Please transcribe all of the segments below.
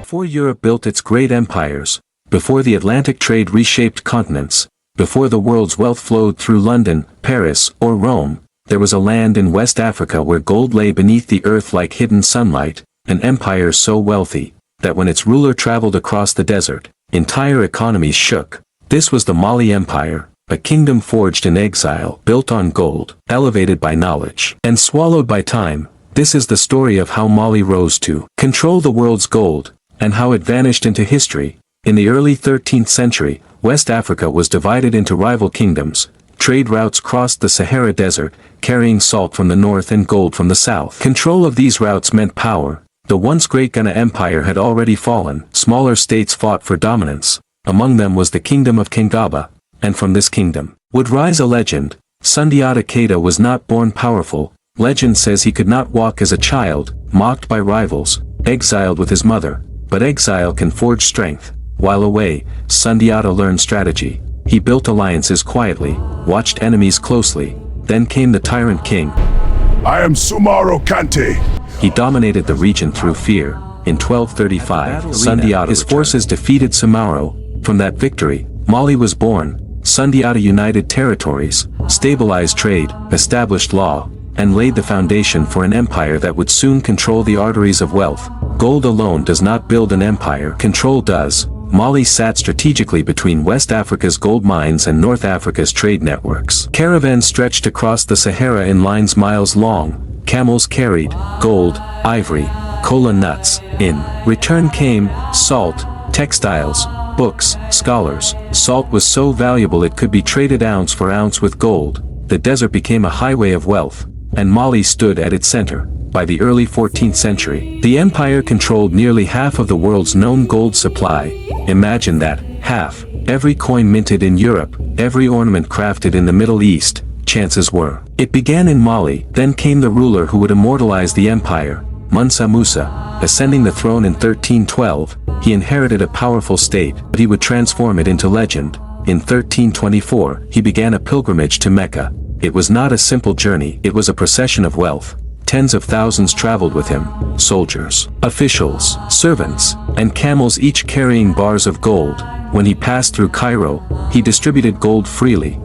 Before Europe built its great empires, before the Atlantic trade reshaped continents, before the world's wealth flowed through London, Paris, or Rome, there was a land in West Africa where gold lay beneath the earth like hidden sunlight, an empire so wealthy, that when its ruler traveled across the desert, entire economies shook. This was the Mali Empire, a kingdom forged in exile, built on gold, elevated by knowledge, and swallowed by time. This is the story of how Mali rose to control the world's gold, and how it vanished into history. In the early 13th century, West Africa was divided into rival kingdoms. Trade routes crossed the Sahara Desert, carrying salt from the north and gold from the south. Control of these routes meant power. The once great Ghana Empire had already fallen. Smaller states fought for dominance. Among them was the kingdom of Kingaba, and from this kingdom would rise a legend. Sundiata Keita was not born powerful. Legend says he could not walk as a child, mocked by rivals, exiled with his mother. But exile can forge strength. While away, Sundiata learned strategy. He built alliances quietly, watched enemies closely. Then came the tyrant king. I am Sumaro Kante. He dominated the region through fear. In 1235, Sundiata's forces defeated Sumaro. From that victory, Mali was born. Sundiata united territories, stabilized trade, established law, and laid the foundation for an empire that would soon control the arteries of wealth. Gold alone does not build an empire, control does. Mali sat strategically between West Africa's gold mines and North Africa's trade networks. Caravans stretched across the Sahara in lines miles long. Camels carried gold, ivory, cola nuts. In return came salt, textiles, books, scholars. Salt was so valuable it could be traded ounce for ounce with gold. The desert became a highway of wealth, and Mali stood at its center. By the early 14th century, the empire controlled nearly half of the world's known gold supply. Imagine that, half. Every coin minted in Europe, every ornament crafted in the Middle East, chances were. It began in Mali. Then came the ruler who would immortalize the empire, Mansa Musa. Ascending the throne in 1312, he inherited a powerful state, but he would transform it into legend. In 1324, he began a pilgrimage to Mecca. It was not a simple journey, it was a procession of wealth. Tens of thousands traveled with him, soldiers, officials, servants, and camels, each carrying bars of gold. When he passed through Cairo, he distributed gold freely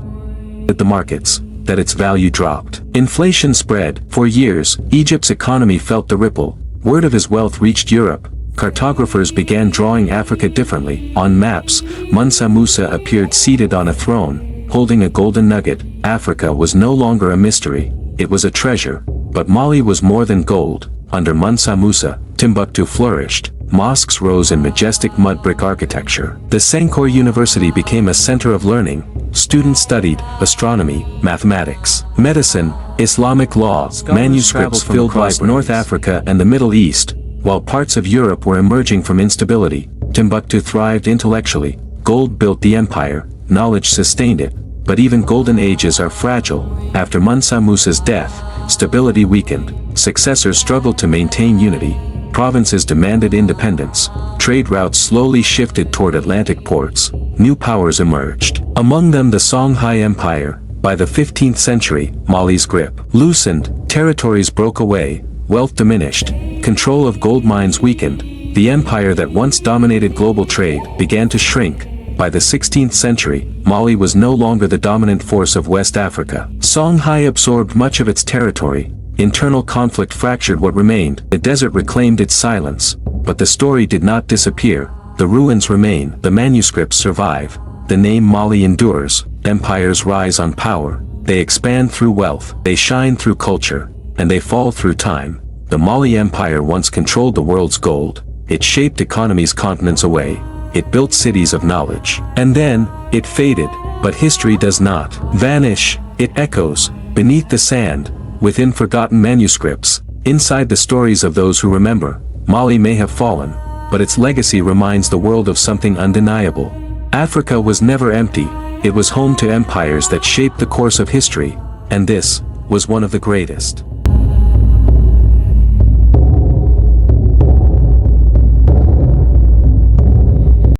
at the markets, that its value dropped. Inflation spread. For years, Egypt's economy felt the ripple. Word of his wealth reached Europe. Cartographers began drawing Africa differently. On maps, Mansa Musa appeared seated on a throne, holding a golden nugget. Africa was no longer a mystery, it was a treasure. But Mali was more than gold. Under Mansa Musa, Timbuktu flourished. Mosques rose in majestic mud brick architecture. The Sankore University became a center of learning. Students studied astronomy, mathematics, medicine, Islamic law. Manuscripts filled North Africa and the Middle East. While parts of Europe were emerging from instability, Timbuktu thrived intellectually. Gold built the empire, knowledge sustained it. But even golden ages are fragile. After Mansa Musa's death, stability weakened. Successors struggled to maintain unity. Provinces demanded independence. Trade routes slowly shifted toward Atlantic ports. New powers emerged. Among them the Songhai Empire. By the 15th century, Mali's grip loosened, territories broke away, wealth diminished, control of gold mines weakened. The empire that once dominated global trade began to shrink. By the 16th century, Mali was no longer the dominant force of West Africa. Songhai absorbed much of its territory. Internal conflict fractured what remained. The desert reclaimed its silence. But the story did not disappear. The ruins remain. The manuscripts survive. The name Mali endures. Empires rise on power. They expand through wealth. They shine through culture. And they fall through time. The Mali Empire once controlled the world's gold. It shaped economies continents away. It built cities of knowledge. And then, it faded. But history does not vanish. It echoes, beneath the sand, within forgotten manuscripts, inside the stories of those who remember. Mali may have fallen, but its legacy reminds the world of something undeniable. Africa was never empty. It was home to empires that shaped the course of history, and this was one of the greatest.